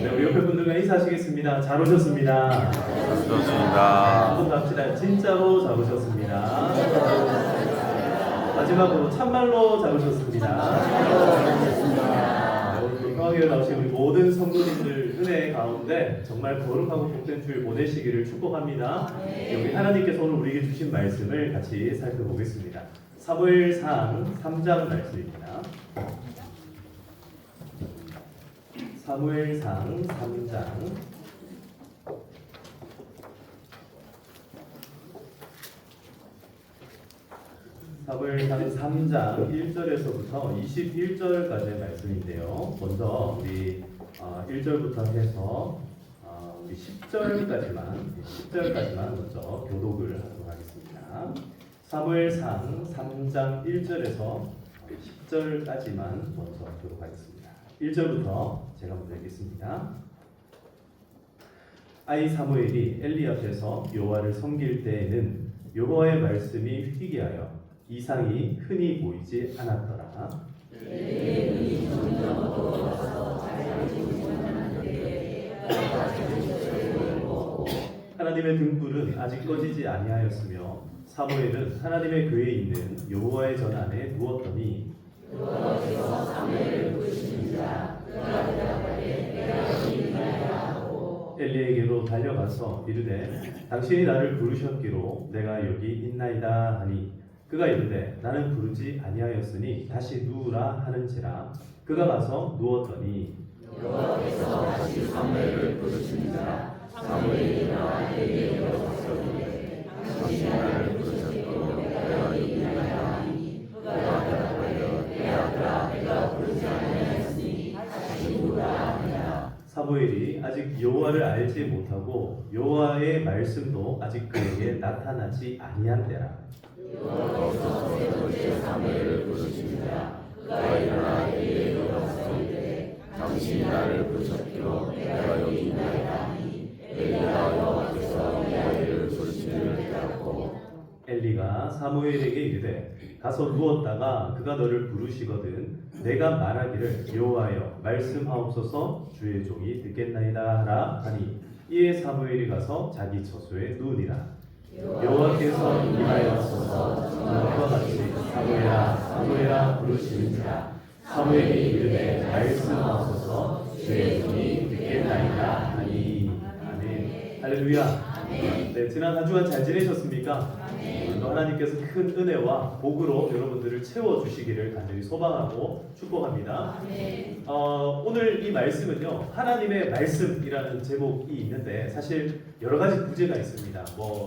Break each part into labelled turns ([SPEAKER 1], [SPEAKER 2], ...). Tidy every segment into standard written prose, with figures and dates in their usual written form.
[SPEAKER 1] 네, 우리 옆에 분들과 인사하시겠습니다. 잘 오셨습니다.
[SPEAKER 2] 좋습니다.
[SPEAKER 1] 한번 갑시다. 진짜로 잘 오셨습니다. 마지막으로 참말로 잘 오셨습니다. 네, 오늘 평화교회 나오신 우리 모든 성도님들 은혜 가운데 정말 거룩하고 복된 주일 보내시기를 축복합니다. 우리 하나님께서 오늘 우리에게 주신 말씀을 같이 살펴보겠습니다. 사무엘상 3장 말씀입니다. 사무엘상 3장 사무엘상 3장 1절에서부터 21절까지의 말씀인데요. 먼저 우리 1절부터 해서 우리 10절까지만 먼저 교독을 하도록 하겠습니다. 사무엘상 3장 1절에서 10절까지만 먼저 교독하겠습니다. 1절부터 제가 먼저 읽겠습니다. 아이 사무엘이 엘리 앞에서 여호와를 섬길 때에는 여호와의 말씀이 희귀하여 이상이 흔히 보이지 않았더라. 하나님의 등불은 아직 꺼지지 아니하였으며 사무엘은 하나님의 궤에 있는 여호와의 전 안에 누웠더니 여호와께서 사무엘을 부르시니라. 엘리에게로 달려가서 이르되 당신이 나를 부르셨기로 내가 여기 있나이다 하니 그가 이르되 나는 부르지 아니하였으니 다시 누우라 하는지라. 그가 가서 누웠더니 여호와께서 다시 사무엘을 부르시니라. 사무엘이 일어나 엘리에게로 가서 이르되 당신이 나를 부르셨기로 내가 여기 있나이다 하니 그가 대답하여 내 아들아 내가 부르지 아니하였으니 다시 누우라 하니라. 사무엘이 아직 여호와를 알지 못하고 여호와의 말씀도 아직 그에게 나타나지 아니한 때라. 여호와께서 세 번째 사무엘을 부르시니라. 그가 일어나 엘리에게로 가서 이르되 당신이 나를 부르셨기로 내가 여기 있나이다 하니 엘리가 여호와께서 이 아이를 부르심을 깨닫고 엘리가 사무엘에게 이르되 가서 누웠다가 그가 너를 부르시거든 내가 말하기를 여호와여 말씀하옵소서 주의 종이 듣겠나이다 하라 하니 이에 사무엘이 가서 자기 처소에 누우니라. 여호와께서 임하여서서 전과 같이 사무엘아 사무엘아 부르시니라. 사무엘이 이르되 말씀하옵소서 주의 종이 듣겠나이다 하니. 아멘. 할렐루야. 네, 지난 한 주간 잘 지내셨습니까? 또 하나님께서 큰 은혜와 복으로 여러분들을 채워주시기를 간절히 소망하고 축복합니다. 오늘 이 말씀은요, 하나님의 말씀이라는 제목이 있는데 사실 여러 가지 부제가 있습니다.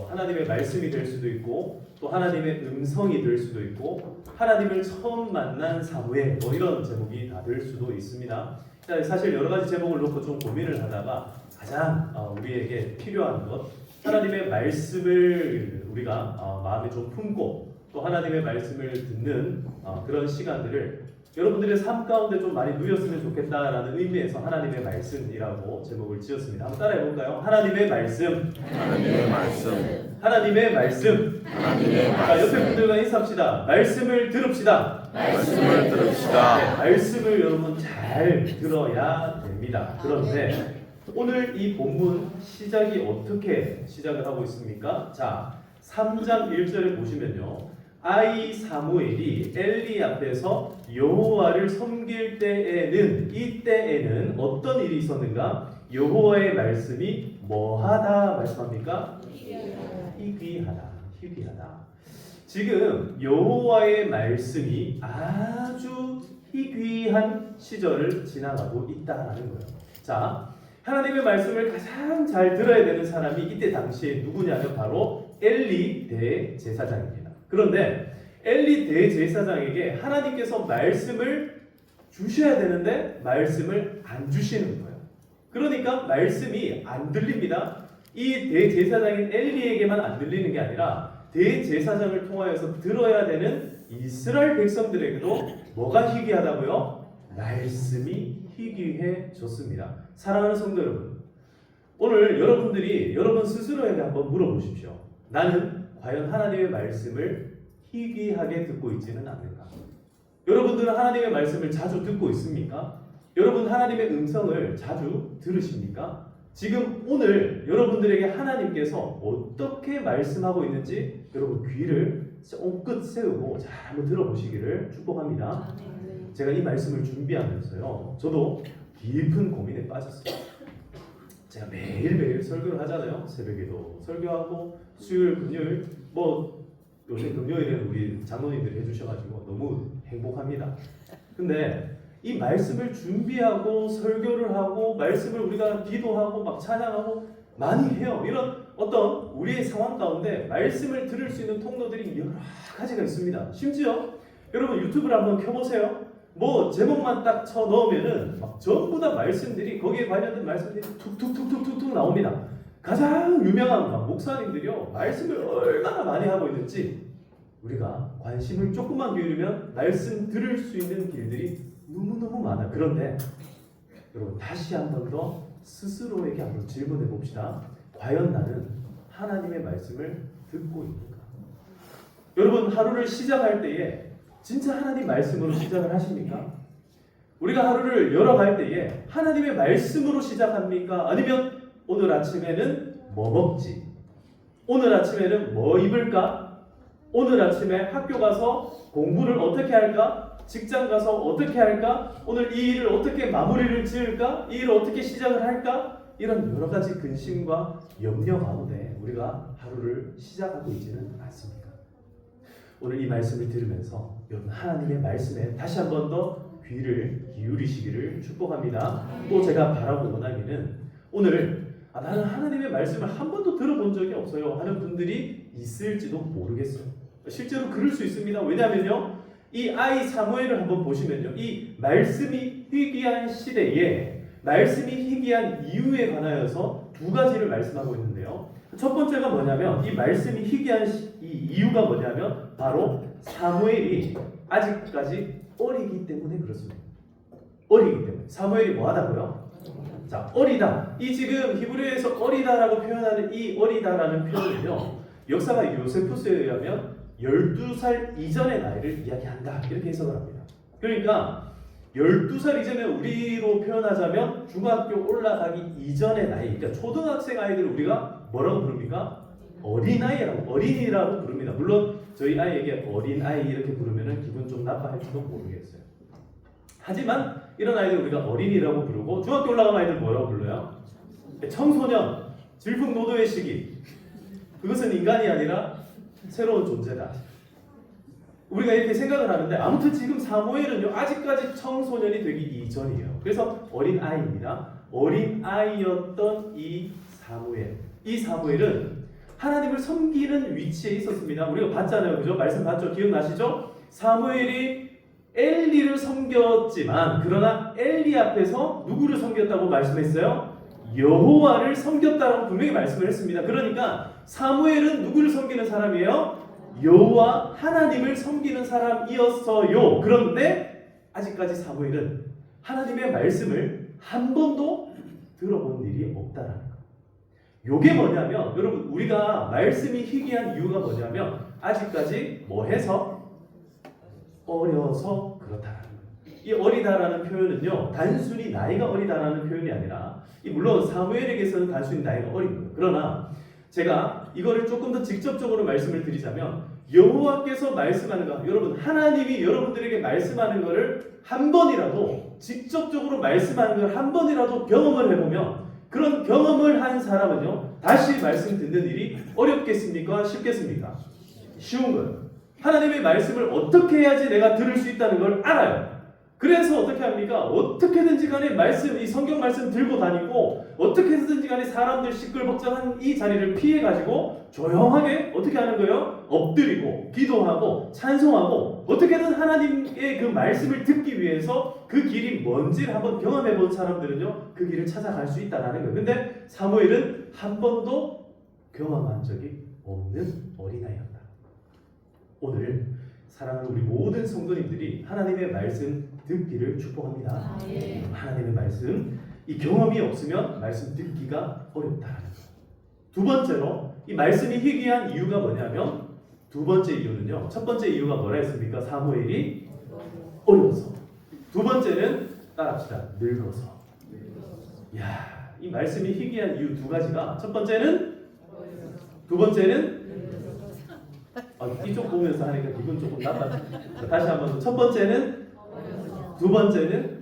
[SPEAKER 1] 하나님의 말씀이 될 수도 있고 또 하나님의 음성이 될 수도 있고 하나님을 처음 만난 사무엘 이런 제목이 다 될 수도 있습니다. 사실 여러 가지 제목을 놓고 좀 고민을 하다가 가장 우리에게 필요한 것 하나님의 말씀을 우리가 마음에 좀 품고 또 하나님의 말씀을 듣는 그런 시간들을 여러분들의 삶 가운데 좀 많이 누렸으면 좋겠다라는 의미에서 하나님의 말씀이라고 제목을 지었습니다. 한번 따라해 볼까요? 하나님의 말씀.
[SPEAKER 2] 하나님의 말씀.
[SPEAKER 1] 하나님의 말씀.
[SPEAKER 2] 하나님의
[SPEAKER 1] 자,
[SPEAKER 2] 말씀.
[SPEAKER 1] 옆에 분들과 인사합시다. 말씀을 들읍시다.
[SPEAKER 2] 말씀을 들읍시다.
[SPEAKER 1] 네, 말씀을 여러분 잘 들어야 됩니다. 그런데 오늘 이 본문 시작이 어떻게 시작을 하고 있습니까? 자, 3장 1절에 보시면요. 아이 사무엘이 엘리 앞에서 여호와를 섬길 때에는 이때에는 어떤 일이 있었는가? 여호와의 말씀이 뭐하다 말씀합니까? 희귀하다. 지금 여호와의 말씀이 아주 희귀한 시절을 지나가고 있다라는 거예요. 자, 하나님의 말씀을 가장 잘 들어야 되는 사람이 이때 당시에 누구냐면 바로 엘리 대제사장입니다. 그런데 엘리 대제사장에게 하나님께서 말씀을 주셔야 되는데 말씀을 안 주시는 거예요. 그러니까 말씀이 안 들립니다. 이 대제사장인 엘리에게만 안 들리는 게 아니라 대제사장을 통하여서 들어야 되는 이스라엘 백성들에게도 뭐가 희귀하다고요? 말씀이 희귀해졌습니다. 사랑하는 성도 여러분, 오늘 여러분들이 여러분 스스로에게 한번 물어보십시오. 나는 과연 하나님의 말씀을 희귀하게 듣고 있지는 않는가? 여러분들은 하나님의 말씀을 자주 듣고 있습니까? 여러분 하나님의 음성을 자주 들으십니까? 지금 오늘 여러분들에게 하나님께서 어떻게 말씀하고 있는지 여러분 귀를 쫑긋 세우고 잘 한번 들어보시기를 축복합니다. 제가 이 말씀을 준비하면서요, 저도 깊은 고민에 빠졌어요. 제가 매일매일 설교를 하잖아요. 새벽에도 설교하고 수요일, 금요일, 뭐 요새 금요일에는 우리 장로님들이 해주셔가지고 너무 행복합니다. 근데 이 말씀을 준비하고 설교를 하고 말씀을 우리가 기도하고 막 찬양하고 많이 해요. 이런 어떤 우리의 상황 가운데 말씀을 들을 수 있는 통로들이 여러 가지가 있습니다. 심지어 여러분 유튜브를 한번 켜보세요. 뭐 제목만 딱 쳐 넣으면은 막 전부 다 말씀들이 거기에 관련된 말씀들이 툭툭툭툭툭툭 나옵니다. 가장 유명한 목사님들이요 말씀을 얼마나 많이 하고 있는지 우리가 관심을 조금만 기울이면 말씀 들을 수 있는 길들이 너무너무 많아. 그런데 여러분 다시 한 번 더 스스로에게 한번 질문해 봅시다. 과연 나는 하나님의 말씀을 듣고 있는가? 여러분 하루를 시작할 때에 진짜 하나님 말씀으로 시작을 하십니까? 우리가 하루를 열어갈 때에 하나님의 말씀으로 시작합니까? 아니면 오늘 아침에는 뭐 먹지? 오늘 아침에는 뭐 입을까? 오늘 아침에 학교 가서 공부를 어떻게 할까? 직장 가서 어떻게 할까? 오늘 이 일을 어떻게 마무리를 지을까? 이 일을 어떻게 시작을 할까? 이런 여러 가지 근심과 염려 가운데 우리가 하루를 시작하고 있지는 않습니다. 오늘 이 말씀을 들으면서 여러분 하나님의 말씀에 다시 한 번 더 귀를 기울이시기를 축복합니다. 또 제가 바라고 원하기는 오늘 나는 하나님의 말씀을 한 번도 들어본 적이 없어요 하는 분들이 있을지도 모르겠어요. 실제로 그럴 수 있습니다. 왜냐하면요 이 아이 사무엘을 한번 보시면요 이 말씀이 희귀한 시대에 말씀이 희귀한 이유에 관하여서 두 가지를 말씀하고 있는데요. 첫 번째가 뭐냐면 이 말씀이 희귀한 이 이유가 뭐냐면 바로 사무엘이 아직까지 어리기 때문에 그렇습니다. 어리기 때문에. 사무엘이 뭐하다고요? 자, 어리다. 이 지금 히브리어에서 어리다라고 표현하는 이 어리다라는 표현은요 역사가 요세푸스에 의하면 12살 이전의 나이를 이야기한다 이렇게 해석을 합니다. 그러니까 12살 이전에 우리로 표현하자면 중학교 올라가기 이전의 나이, 그러니까 초등학생 아이들을 우리가 뭐라고 부릅니까? 어린아이라고, 어린이라고 부릅니다. 물론 저희 아이에게 어린아이 이렇게 부르면 기분 좀 나빠할지도 모르겠어요. 하지만 이런 아이들 우리가 어린이라고 부르고 중학교 올라간 아이들 뭐라고 불러요? 청소년, 질풍노도의 시기. 그것은 인간이 아니라 새로운 존재다. 우리가 이렇게 생각을 하는데 아무튼 지금 사무엘은요 아직까지 청소년이 되기 이전이에요. 그래서 어린아이입니다. 어린아이였던 이 사무엘은 하나님을 섬기는 위치에 있었습니다. 우리가 봤잖아요. 그죠? 말씀 봤죠? 기억나시죠? 사무엘이 엘리를 섬겼지만 그러나 엘리 앞에서 누구를 섬겼다고 말씀했어요? 여호와를 섬겼다라고 분명히 말씀을 했습니다. 그러니까 사무엘은 누구를 섬기는 사람이에요? 여호와 하나님을 섬기는 사람이었어요. 그런데 아직까지 사무엘은 하나님의 말씀을 한 번도 들어본 일이 없다라는 거예요. 요게 뭐냐면 여러분 우리가 말씀이 희귀한 이유가 뭐냐면 아직까지 뭐해서? 어려서 그렇다라는 거예요. 이 어리다라는 표현은요 단순히 나이가 어리다라는 표현이 아니라 물론 사무엘에게서는 단순히 나이가 어린 거예요. 그러나 제가 이거를 조금 더 직접적으로 말씀을 드리자면 여호와께서 말씀하는 거, 여러분 하나님이 여러분들에게 말씀하는 것을 한 번이라도 직접적으로 말씀하는 걸 한 번이라도 경험을 해보면 그런 경험을 한 사람은요 다시 말씀 듣는 일이 어렵겠습니까? 쉽겠습니까? 쉬운 거예요. 하나님의 말씀을 어떻게 해야지 내가 들을 수 있다는 걸 알아요. 그래서 어떻게 합니까? 어떻게든지 간에 이 성경 말씀 들고 다니고 어떻게든지 간에 사람들 시끌벅적한 이 자리를 피해가지고 조용하게 어떻게 하는 거예요? 엎드리고 기도하고 찬송하고 어떻게든 하나님의 그 말씀을 듣기 위해서 그 길이 뭔지를 한번 경험해 본 사람들은요 그 길을 찾아갈 수 있다는 거예요. 근데 사무엘은 한 번도 경험한 적이 없는 어린아이였다. 오늘 사랑하는 우리 모든 성도님들이 하나님의 말씀 듣기를 축복합니다. 하나님의 말씀, 이 경험이 없으면 말씀 듣기가 어렵다는 거예요. 두 번째로 이 말씀이 희귀한 이유가 뭐냐면 두 번째 이유는요. 첫 번째 이유가 뭐라 했습니까? 사무엘이 어려워서. 두 번째는 따라합시다. 늙어서. 야, 이 말씀이 희귀한 이유 두 가지가, 첫 번째는, 두 번째는, 이쪽 보면서 하니까 기분 조금 나빠. 다시 한번 더. 첫 번째는, 두 번째는,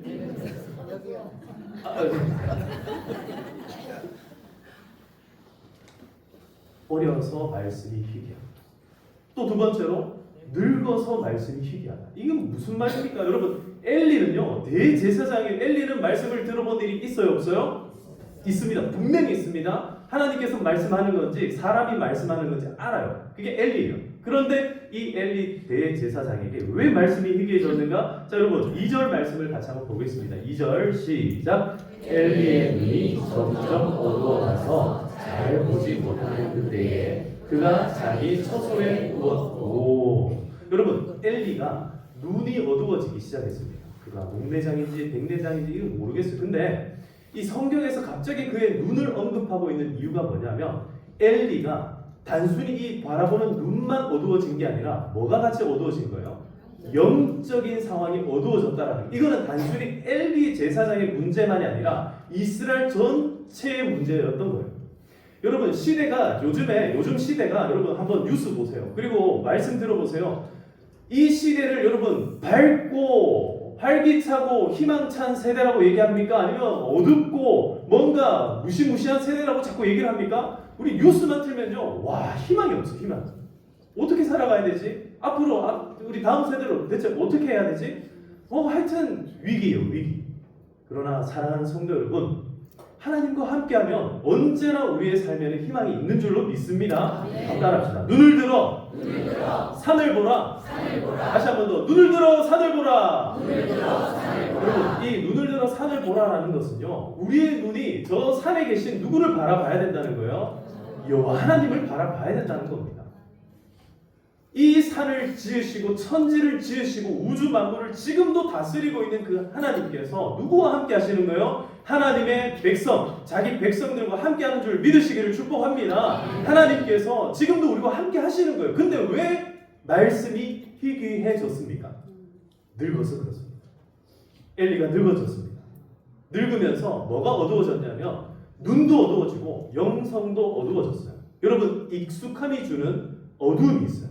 [SPEAKER 1] 어려서 말씀이 희귀하다. 또 두 번째로 늙어서 말씀이 희귀하다. 이건 무슨 말입니까? 여러분, 엘리는요, 대제사장인 엘리는 말씀을 들어본 일이 있어요, 없어요? 있습니다. 분명히 있습니다. 하나님께서 말씀하는 건지 사람이 말씀하는 건지 알아요. 그게 엘리예요. 그런데 이 엘리 대제사장에게 왜 말씀이 희귀해졌는가? 자, 여러분 2절 말씀을 같이 한번 보겠습니다. 2절 시작. 엘리의 눈이 점점 어두워가서 잘 보지 못하는 그때에 그가 자기 처소에 누웠고. 여러분, 엘리가 눈이 어두워지기 시작했습니다. 그가 목내장인지 백내장인지 이건 모르겠어요. 근데 이 성경에서 갑자기 그의 눈을 언급하고 있는 이유가 뭐냐면, 엘리가 단순히 이 바라보는 눈만 어두워진 게 아니라 뭐가 같이 어두워진 거예요? 영적인 상황이 어두워졌다라는. 이거는 단순히 엘리 제사장의 문제만이 아니라 이스라엘 전체의 문제였던 거예요. 여러분, 시대가 요즘 시대가, 여러분 한번 뉴스 보세요. 그리고 말씀 들어보세요. 이 시대를 여러분 밝고 활기차고 희망찬 세대라고 얘기합니까? 아니면 어둡고 뭔가 무시무시한 세대라고 자꾸 얘기를 합니까? 우리 뉴스만 틀면요, 와, 희망이 없어. 희망. 어떻게 살아가야 되지? 앞으로 우리 다음 세대로 대체 어떻게 해야 되지? 하여튼 위기예요, 위기. 그러나 사랑하는 성도 여러분, 하나님과 함께하면 언제나 우리의 삶에는 희망이 있는 줄로 믿습니다. 따라합시다. 눈을 들어 산을 보라. 다시 한 번 더. 눈을 들어 산을 보라. 여러분, 이 눈을 들어 산을 보라라는 것은요, 우리의 눈이 저 산에 계신 누구를 바라봐야 된다는 거예요? 여호와 하나님을 바라봐야 된다는 겁니다. 이 산을 지으시고 천지를 지으시고 우주 만물을 지금도 다스리고 있는 그 하나님께서 누구와 함께 하시는 거예요? 하나님의 백성, 자기 백성들과 함께하는 줄 믿으시기를 축복합니다. 하나님께서 지금도 우리와 함께 하시는 거예요. 근데 왜 말씀이 희귀해졌습니까? 늙어서 그렇습니다. 엘리가 늙어졌습니다. 늙으면서 뭐가 어두워졌냐면 눈도 어두워지고 영성도 어두워졌어요. 여러분, 익숙함이 주는 어두움이 있어요.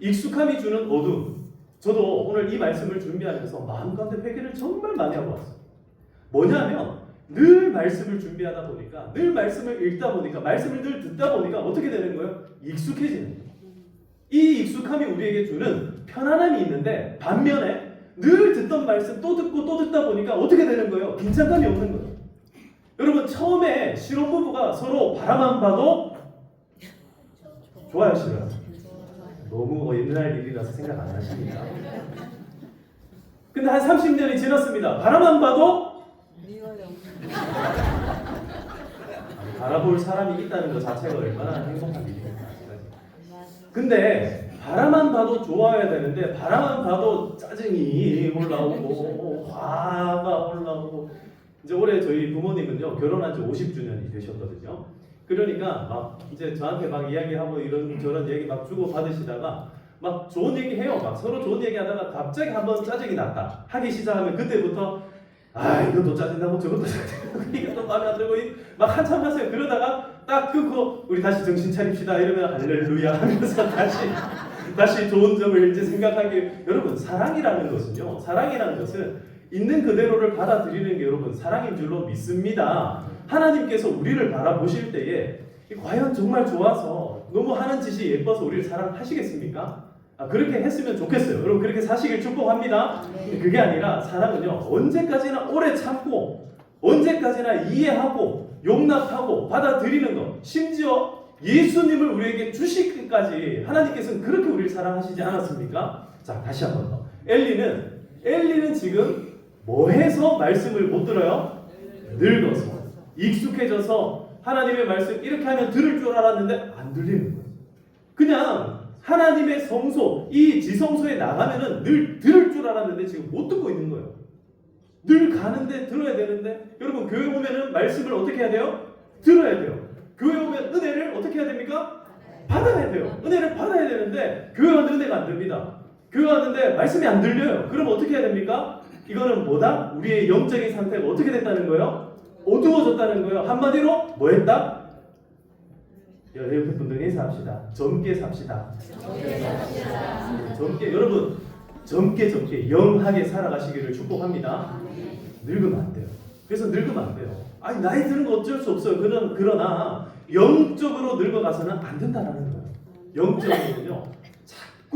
[SPEAKER 1] 익숙함이 주는 어두움. 저도 오늘 이 말씀을 준비하면서 마음 가운데 회개를 정말 많이 하고 왔어요. 뭐냐면 늘 말씀을 준비하다 보니까, 늘 말씀을 읽다 보니까, 말씀을 늘 듣다 보니까 어떻게 되는 거예요? 익숙해지는 거예요. 이 익숙함이 우리에게 주는 편안함이 있는데, 반면에 늘 듣던 말씀 또 듣고 또 듣다 보니까 어떻게 되는 거예요? 긴장감이 없는 거예요. 여러분, 처음에 신혼부부가 서로 바라만 봐도 좋아요, 싫어요? 너무 옛날 일이라서 생각 안 나십니까? 근데 한 30년이 지났습니다. 바라만 봐도 바라볼 사람이 있다는 것 자체가 얼마나 행복한 일입니까? 근데 바라만 봐도 좋아야 되는데, 바라만 봐도 짜증이 올라오고 화가 올라오고. 이제 올해 저희 부모님은요, 결혼한 지 50주년이 되셨거든요. 그러니까 막 이제 저한테 막 이야기하고 이런저런 얘기 막 주고 받으시다가 막 좋은 얘기 해요. 막 서로 좋은 얘기 하다가 갑자기 한번 짜증이 났다 하기 시작하면, 그때부터 이것도 짜증나고 저것도 짜증나고 이것도 마음에 안 들고 막 한참 하세요. 그러다가 딱 끊고 우리 다시 정신 차립시다 이러면 할렐루야 하면서 다시 좋은 점을 이제 생각하기. 여러분, 사랑이라는 것은 있는 그대로를 받아들이는 게 여러분 사랑인 줄로 믿습니다. 하나님께서 우리를 바라보실 때에 과연 정말 좋아서 너무 하는 짓이 예뻐서 우리를 사랑하시겠습니까? 그렇게 했으면 좋겠어요. 여러분, 그렇게 사시길 축복합니다. 그게 아니라 사랑은요, 언제까지나 오래 참고 언제까지나 이해하고 용납하고 받아들이는 것, 심지어 예수님을 우리에게 주시기까지 하나님께서는 그렇게 우리를 사랑하시지 않았습니까? 자, 다시 한 번 더. 엘리는 지금 뭐 해서 말씀을 못 들어요? 늙어서, 익숙해져서 하나님의 말씀 이렇게 하면 들을 줄 알았는데 안 들리는 거예요. 그냥 하나님의 성소, 이 지성소에 나가면은 늘 들을 줄 알았는데 지금 못 듣고 있는 거예요. 늘 가는데 들어야 되는데, 여러분, 교회 오면은 말씀을 어떻게 해야 돼요? 들어야 돼요. 교회 오면 은혜를 어떻게 해야 됩니까? 받아야 돼요. 은혜를 받아야 되는데 교회 왔는데 은혜가 안 됩니다. 교회 왔는데 말씀이 안 들려요. 그럼 어떻게 해야 됩니까? 이거는 뭐다? 우리의 영적인 상태가 어떻게 됐다는 거예요? 어두워졌다는 거예요. 한마디로 뭐 했다? 옆에 분들 인사합시다. 젊게 삽시다. 젊게 여러분 젊게 영하게 살아가시기를 축복합니다. 늙으면 안 돼요. 그래서 늙으면 안 돼요. 아니 나이 드는 거 어쩔 수 없어요. 그러나 영적으로 늙어가서는 안 된다라는 거예요. 영적으로는요.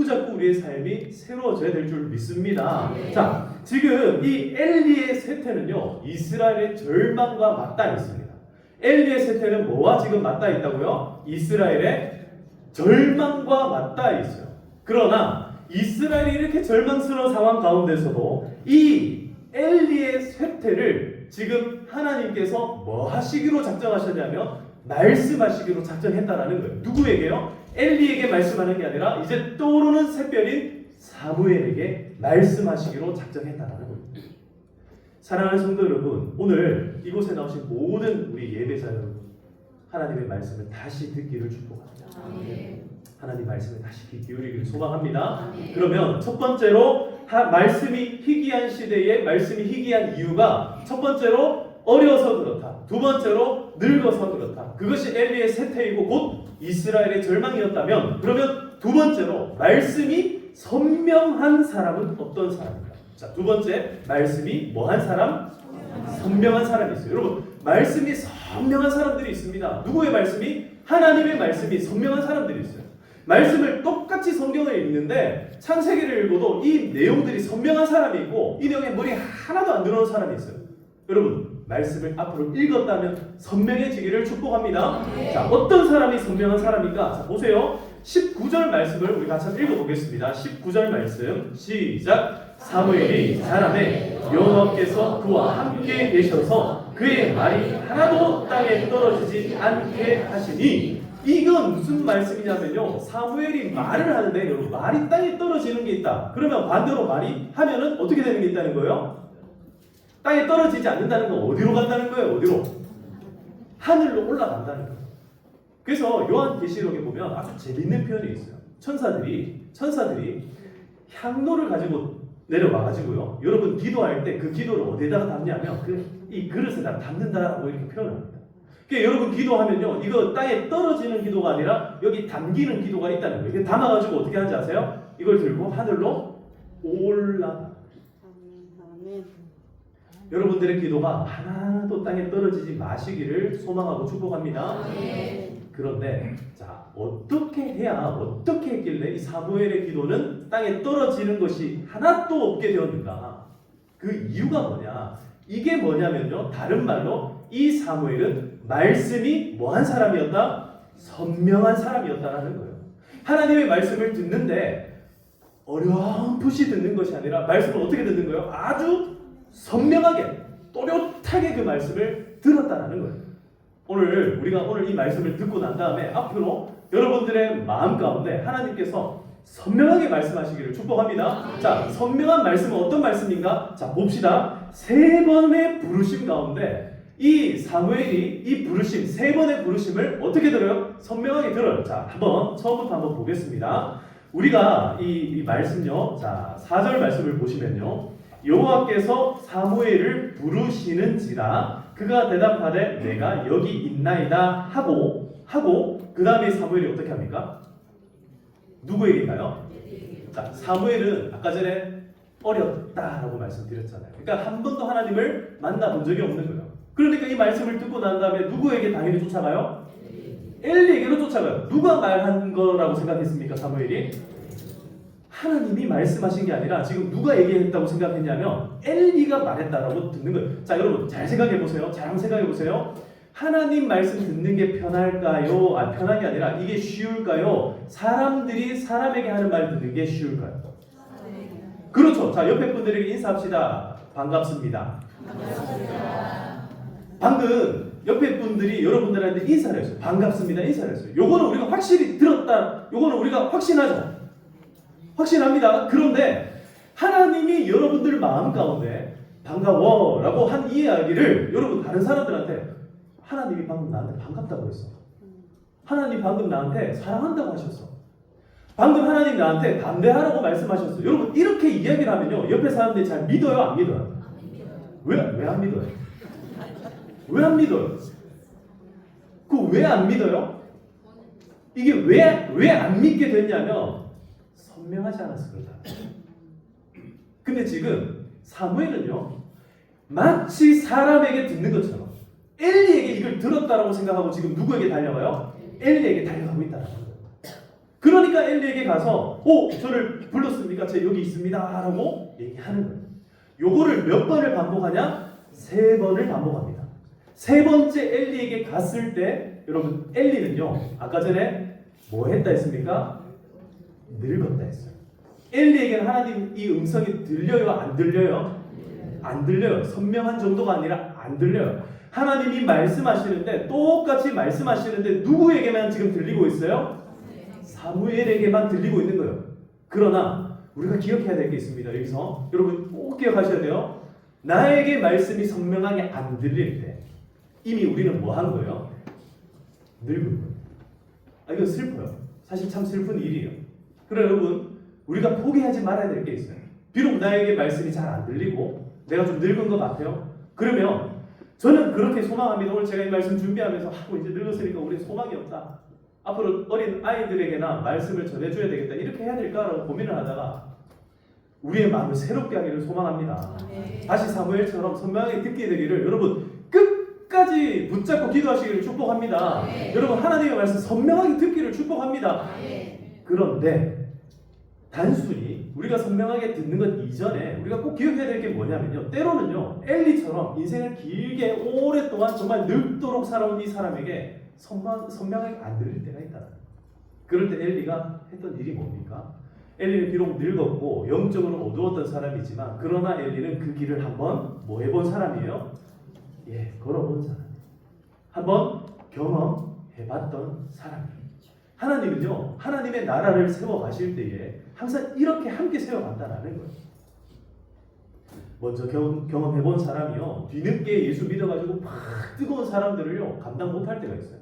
[SPEAKER 1] 자꾸 우리의 삶이 새로워져야 될 줄 믿습니다. 자, 지금 이 엘리의 쇠퇴는요, 이스라엘의 절망과 맞닿아 있습니다. 엘리의 쇠퇴는 뭐와 지금 맞닿아 있다고요? 이스라엘의 절망과 맞닿아 있어요. 그러나 이스라엘이 이렇게 절망스러운 상황 가운데서도 이 엘리의 쇠퇴를 지금 하나님께서 뭐 하시기로 작정하셨냐면 말씀하시기로 작정했다라는 거예요. 누구에게요? 엘리에게 말씀하는 게 아니라 이제 떠오르는 샛별인 사무엘에게 말씀하시기로 작정했다라는 거예요. 사랑하는 성도 여러분, 오늘 이곳에 나오신 모든 우리 예배자 여러분, 하나님의 말씀을 다시 듣기를 축복합니다. 하나님 말씀에 다시 귀 기울이기를 소망합니다. 그러면 첫 번째로 말씀이 희귀한 시대에 말씀이 희귀한 이유가 첫 번째로 어려서 그렇다. 두 번째로 늙어서 그렇다. 그것이 엘리의 쇠퇴이고 곧 이스라엘의 절망이었다면, 그러면 두 번째로 말씀이 선명한 사람은 어떤 사람인가? 자, 두 번째, 말씀이 뭐한 사람? 선명한 사람이 있어요. 여러분, 말씀이 선명한 사람들이 있습니다. 누구의 말씀이? 하나님의 말씀이 선명한 사람들이 있어요. 말씀을 똑같이 성경을 읽는데 창세기를 읽어도 이 내용들이 선명한 사람이 있고 이 내용에 머리 하나도 안 들어오는 사람이 있어요. 여러분, 말씀을 앞으로 읽었다면 선명해지기를 축복합니다. 자, 어떤 사람이 선명한 사람인가? 자, 보세요. 19절 말씀을 우리 같이 한번 읽어보겠습니다. 19절 말씀 시작. 사무엘이 자라매 여호와께서 그와 함께 계셔서 그의 말이 하나도 땅에 떨어지지 않게 하시니. 이건 무슨 말씀이냐면요, 사무엘이 말을 하는데 여러분, 말이 땅에 떨어지는 게 있다. 그러면 반대로 말이 하면은 어떻게 되는 게 있다는 거예요? 땅에 떨어지지 않는다는 건 어디로 간다는 거예요? 어디로? 하늘로 올라간다는 거예요. 그래서 요한계시록에 보면 아주 재밌는 표현이 있어요. 천사들이 향로를 가지고 내려와가지고요, 여러분 기도할 때 그 기도를 어디에다가 담냐면 이 그릇에다가 담는다라고 이렇게 표현합니다. 그러니까 여러분 기도하면요, 이거 땅에 떨어지는 기도가 아니라 여기 담기는 기도가 있다는 거예요. 이게 담아가지고 어떻게 하는지 아세요? 이걸 들고 하늘로 올라가. 여러분들의 기도가 하나도 땅에 떨어지지 마시기를 소망하고 축복합니다. 그런데 자, 어떻게 했길래 이 사무엘의 기도는 땅에 떨어지는 것이 하나도 없게 되었는가? 그 이유가 뭐냐? 이게 뭐냐면요, 다른 말로 이 사무엘은 말씀이 뭐한 사람이었다? 선명한 사람이었다라는 거예요. 하나님의 말씀을 듣는데 어렴풋이 듣는 것이 아니라 말씀을 어떻게 듣는 거예요? 아주 선명하게, 또렷하게 그 말씀을 들었다라는 거예요. 우리가 오늘 이 말씀을 듣고 난 다음에 앞으로 여러분들의 마음 가운데 하나님께서 선명하게 말씀하시기를 축복합니다. 자, 선명한 말씀은 어떤 말씀인가? 자, 봅시다. 세 번의 부르심 가운데 이 사무엘이 이 부르심, 세 번의 부르심을 어떻게 들어요? 선명하게 들어요. 자, 처음부터 한번 보겠습니다. 우리가 이 말씀요, 자, 4절 말씀을 보시면요, 여호와께서 사무엘을 부르시는지라 그가 대답하되 내가 여기 있나이다 하고 그 다음에 사무엘이 어떻게 합니까? 누구에게가요? 자, 사무엘은 아까 전에 어렸다라고 말씀드렸잖아요. 그러니까 한 번도 하나님을 만나본 적이 없는 거예요. 그러니까 이 말씀을 듣고 난 다음에 누구에게 당연히 쫓아가요? 엘리에게로 쫓아가요. 누가 말한 거라고 생각했습니까? 사무엘이? 하나님이 말씀하신 게 아니라 지금 누가 얘기했다고 생각했냐면 엘리가 말했다라고 듣는 거예요. 자, 여러분 잘 생각해 보세요. 잘 한번 생각해 보세요. 하나님 말씀 듣는 게 편할까요? 편한 게 아니라 이게 쉬울까요? 사람들이 사람에게 하는 말 듣는 게 쉬울까요? 그렇죠. 자, 옆에 분들에게 인사합시다. 반갑습니다. 방금 옆에 분들이 여러분들한테 인사를 했어요. 반갑습니다. 인사를 했어요. 요거는 우리가 확실히 들었다. 요거는 우리가 확신하죠. 확신합니다. 그런데 하나님이 여러분들 마음 가운데 반가워 라고 한 이야기를 여러분 다른 사람들한테 하나님이 방금 나한테 반갑다고 했어. 하나님 방금 나한테 사랑한다고 하셨어. 방금 하나님 나한테 담대하라고 말씀하셨어요. 여러분 이렇게 이야기를 하면요 옆에 사람들이 잘 믿어요, 안 믿어요? 왜 안 믿어요? 왜 안 믿어요? 그 왜 안 믿어요? 이게 왜 안 믿게 됐냐면 선명하지 않아서 그렇잖아요. 근데 지금 사무엘은요 마치 사람에게 듣는 것처럼 엘리에게 이걸 들었다라고 생각하고 지금 누구에게 달려가요? 엘리에게 달려가고 있다는 거예요. 그러니까 엘리에게 가서 저를 불렀습니까? 제 여기 있습니다 라고 얘기하는 거예요. 요거를 몇 번을 반복하냐? 3번을 반복합니다. 3번째 엘리에게 갔을 때 여러분 엘리는요 아까 전에 뭐 했다 했습니까? 늙었다 했어요. 엘리에게는 하나님 이 음성이 들려요? 안 들려요? 안 들려요. 선명한 정도가 아니라 안 들려요. 하나님이 말씀하시는데 똑같이 말씀하시는데 누구에게만 지금 들리고 있어요? 사무엘에게만 들리고 있는 거예요. 그러나 우리가 기억해야 될 게 있습니다. 여기서 여러분 꼭 기억하셔야 돼요. 나에게 말씀이 선명하게 안 들릴 때 이미 우리는 뭐 한 거예요? 늙은 거예요. 이거 슬퍼요. 사실 참 슬픈 일이에요. 그래 여러분 우리가 포기하지 말아야 될 게 있어요. 비록 나에게 말씀이 잘 안 들리고 내가 좀 늙은 것 같아요. 그러면 저는 그렇게 소망합니다. 오늘 제가 이 말씀 준비하면서 이제 늙었으니까 우리 소망이 없다. 앞으로 어린 아이들에게나 말씀을 전해줘야 되겠다. 이렇게 해야 될까라고 고민을 하다가 우리의 마음을 새롭게 하기를 소망합니다. 다시 사무엘처럼 선명하게 듣게 되기를 여러분 끝까지 붙잡고 기도하시기를 축복합니다. 여러분 하나님의 말씀 선명하게 듣기를 축복합니다. 그런데 단순히 우리가 선명하게 듣는 것 이전에 우리가 꼭 기억해야 될 게 뭐냐면요. 때로는요. 엘리처럼 인생을 길게 오랫동안 정말 늙도록 살아온 이 사람에게 선명하게 안 들릴 때가 있다. 그럴 때 엘리가 했던 일이 뭡니까? 엘리는 비록 늙었고 영적으로 어두웠던 사람이지만 그러나 엘리는 그 길을 한번 뭐 해본 사람이에요? 걸어본 사람. 한번 경험해봤던 사람이에요. 하나님은요, 하나님의 나라를 세워가실 때에 항상 이렇게 함께 세워간다라는 거예요. 먼저 경험해본 사람이요, 뒤늦게 예수 믿어가지고 막 뜨거운 사람들을요, 감당 못할 때가 있어요.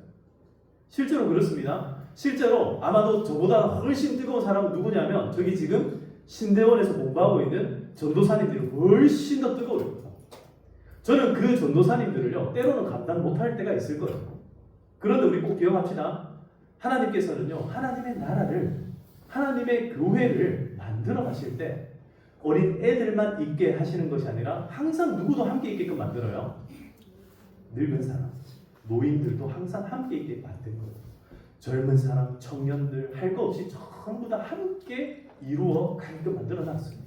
[SPEAKER 1] 실제로 그렇습니다. 실제로 아마도 저보다 훨씬 뜨거운 사람은 누구냐면 저기 지금 신대원에서 공부하고 있는 전도사님들이 훨씬 더 뜨거워요. 저는 그 전도사님들을요, 때로는 감당 못할 때가 있을 거예요. 그런데 우리 꼭 기억합시다. 하나님께서는요, 하나님의 나라를, 하나님의 교회를 만들어 가실 때 어린 애들만 있게 하시는 것이 아니라 항상 누구도 함께 있게끔 만들어요. 늙은 사람, 노인들도 항상 함께 있게 만든 거예요. 젊은 사람, 청년들 할 거 없이 전부 다 함께 이루어 가게끔 만들어 놨습니다.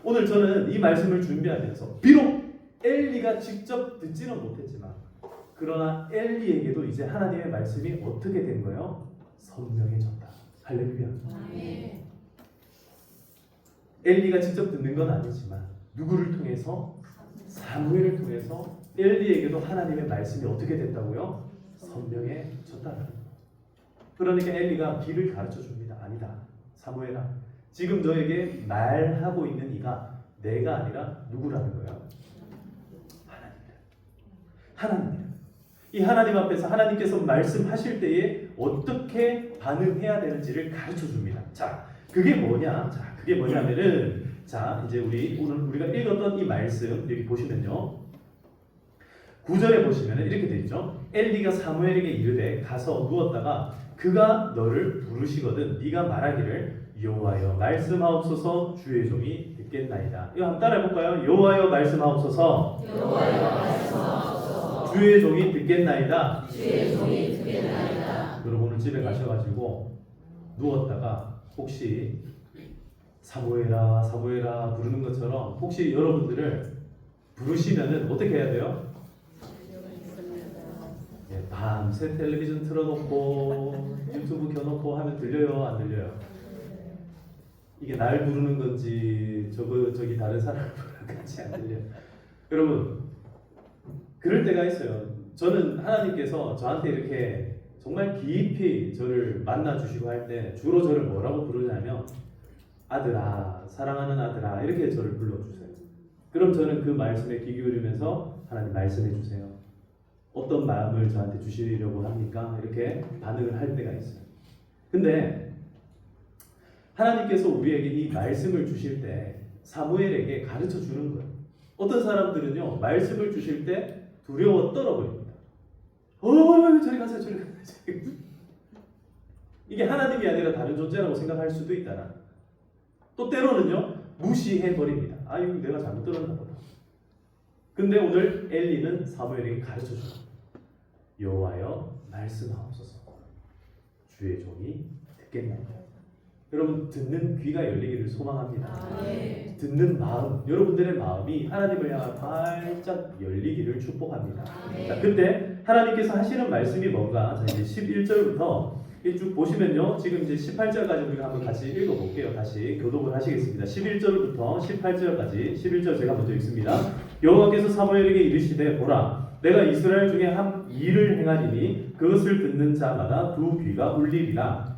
[SPEAKER 1] 오늘 저는 이 말씀을 준비하면서 비록 엘리가 직접 듣지는 못했지만 그러나 엘리에게도 이제 하나님의 말씀이 어떻게 된 거예요? 선명해졌다. 할렐루야. 엘리가 직접 듣는 건 아니지만 누구를 통해서? 사무엘을 통해서 엘리에게도 하나님의 말씀이 어떻게 됐다고요? 선명해졌다는 거예요. 그러니까 엘리가 길을 가르쳐 줍니다. 아니다. 사무엘아, 지금 너에게 말하고 있는 이가 내가 아니라 누구라는 거예요? 하나님이다. 이 하나님 앞에서 하나님께서 말씀하실 때에 어떻게 반응해야 되는지를 가르쳐 줍니다. 자, 그게 뭐냐? 자, 그게 뭐냐면은 자, 이제 오늘 우리가 읽었던 이 말씀 여기 보시면요. 9절에 보시면은 이렇게 돼 있죠. 엘리가 사무엘에게 이르되 가서 누웠다가 그가 너를 부르시거든 네가 말하기를 여호와여 말씀하옵소서 주의 종이 듣겠나이다. 이거 한번 따라해 볼까요? 여호와여 말씀하옵소서. 여호와여 말씀하옵소서. 주의 종이 듣겠나이다. 주의 종이 듣겠나이다. 여러분 오늘 집에 가셔가지고 누웠다가 혹시 사무엘아 사무엘아 부르는 것처럼 혹시 여러분들을 부르시면은 어떻게 해야 돼요? 밤새 텔레비전 틀어놓고 유튜브 켜놓고 하면 들려요? 안 들려요? 이게 날 부르는 건지 저기 다른 사람을 부르는 건지 안 들려요. 여러분 그럴 때가 있어요. 저는 하나님께서 저한테 이렇게 정말 깊이 저를 만나주시고 할 때 주로 저를 뭐라고 부르냐면 아들아, 사랑하는 아들아 이렇게 저를 불러주세요. 그럼 저는 그 말씀에 귀 기울이면서 하나님 말씀해 주세요. 어떤 마음을 저한테 주시려고 합니까? 이렇게 반응을 할 때가 있어요. 근데 하나님께서 우리에게 이 말씀을 주실 때 사무엘에게 가르쳐 주는 거예요. 어떤 사람들은요 말씀을 주실 때 두려워 떨어버립니다. 저리 가세요, 저리 가세요. 이게 하나님이 아니라 다른 존재라고 생각할 수도 있다나. 또 때로는요 무시해 버립니다. 이거 내가 잘못 들었나 보다. 근데 오늘 엘리는 사무엘에게 가르쳐 줍니다. 여호와여 말씀하옵소서. 주의 종이 듣겠나이다. 여러분 듣는 귀가 열리기를 소망합니다. 듣는 마음, 여러분들의 마음이 하나님을 향한 활짝 열리기를 축복합니다. 자, 근데 하나님께서 하시는 말씀이 뭔가? 자, 이제 11절부터 쭉 보시면요. 지금 이제 18절까지 우리가 한번 같이 읽어볼게요. 다시 교독을 하시겠습니다. 11절부터 18절까지 11절 제가 먼저 읽습니다. 여호와께서 사무엘에게 이르시되 보라 내가 이스라엘 중에 한 일을 행하리니 그것을 듣는 자마다 두 귀가 울리리라.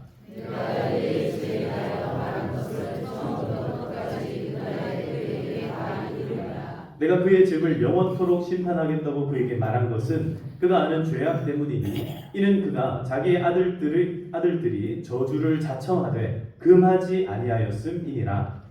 [SPEAKER 1] 내가 그의 집을 영원토록 심판하겠다고 그에게 말한 것은 그가 아는 죄악 때문이니 이는 그가 자기의 아들들이 저주를 자청하되 금하지 아니하였음이니라.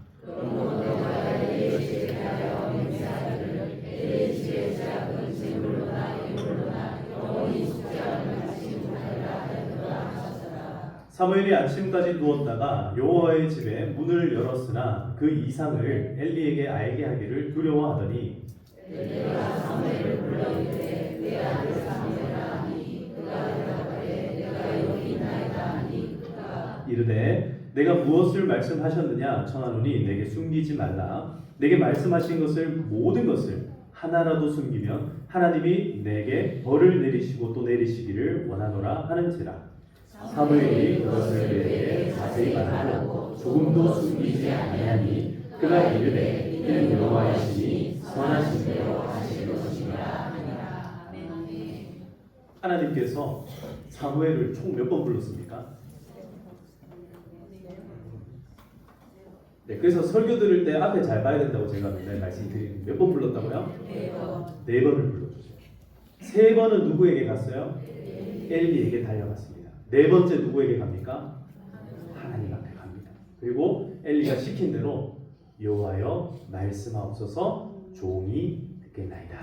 [SPEAKER 1] 사무엘이 아침까지 누웠다가 여호와의 집에 문을 열었으나 그 이상을 엘리에게 알게 하기를 두려워하더니 엘리가 사무엘을 불러 이르되 내 아들 사무엘아 하니 그가 대답하되 내가 여기 있나이다 하니 그가 이르되 내가 무엇을 말씀하셨느냐 청하노니 내게 숨기지 말라. 내게 말씀하신 것을 모든 것을 하나라도 숨기면 하나님이 내게 벌을 내리시고 또 내리시기를 원하노라 하는지라. 사무엘이 그것을 그에게 자세히 말하고 조금도 숨기지 아니하니 그가 이르되 이는 여호와의 신이 선하신 대로 하실 것이니라 하니라. 하나님께서 사무엘을 총 몇 번 불렀습니까? 네, 그래서 설교 들을 때 앞에 잘 봐야 된다고 제가 맨날 말씀드리는 몇 번 불렀다고요? 4번. 4번을 불러주세요. 3번은 누구에게 갔어요? 엘리에게 달려갔습니다. 4번째 누구에게 갑니까? 하나님 앞에 갑니다. 그리고 엘리가 시킨 대로 여호와여 말씀하옵소서 종이 듣겠나이다.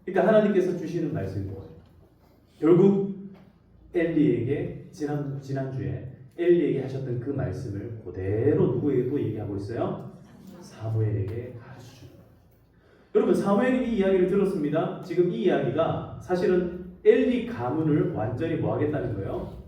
[SPEAKER 1] 그러니까 하나님께서 주시는 말씀이 뭐예요? 결국 엘리에게 지난주에 엘리에게 하셨던 그 말씀을 그대로 누구에게 또 얘기하고 있어요? 사무엘에게 가르쳐줍니다. 여러분 사무엘이 이 이야기를 들었습니다. 지금 이 이야기가 사실은 엘리 가문을 완전히 뭐 하겠다는 거예요?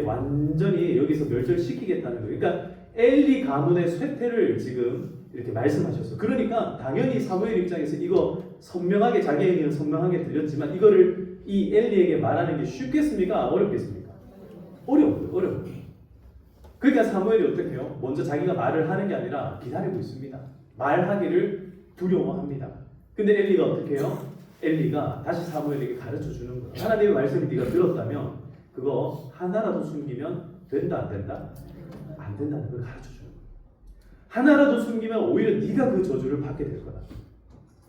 [SPEAKER 1] 완전히 여기서 멸절시키겠다는 거예요. 그러니까 엘리 가문의 쇠퇴를 지금 이렇게 말씀하셨어. 그러니까 당연히 사무엘 입장에서 이거 선명하게 자기에게는 선명하게 들렸지만 이거를 이 엘리에게 말하는 게 쉽겠습니까? 어렵겠습니까? 어려워요. 그러니까 사무엘이 어떻게 해요? 먼저 자기가 말을 하는 게 아니라 기다리고 있습니다. 말하기를 두려워합니다. 근데 엘리가 어떻게 해요? 엘리가 다시 사무엘에게 가르쳐 주는 거예요. 하나님의 말씀을 네가 들었다면 그거 하나라도 숨기면 된다 안 된다? 안 된다는 걸 가르쳐 주는 거예요. 하나라도 숨기면 오히려 네가 그 저주를 받게 될 거다.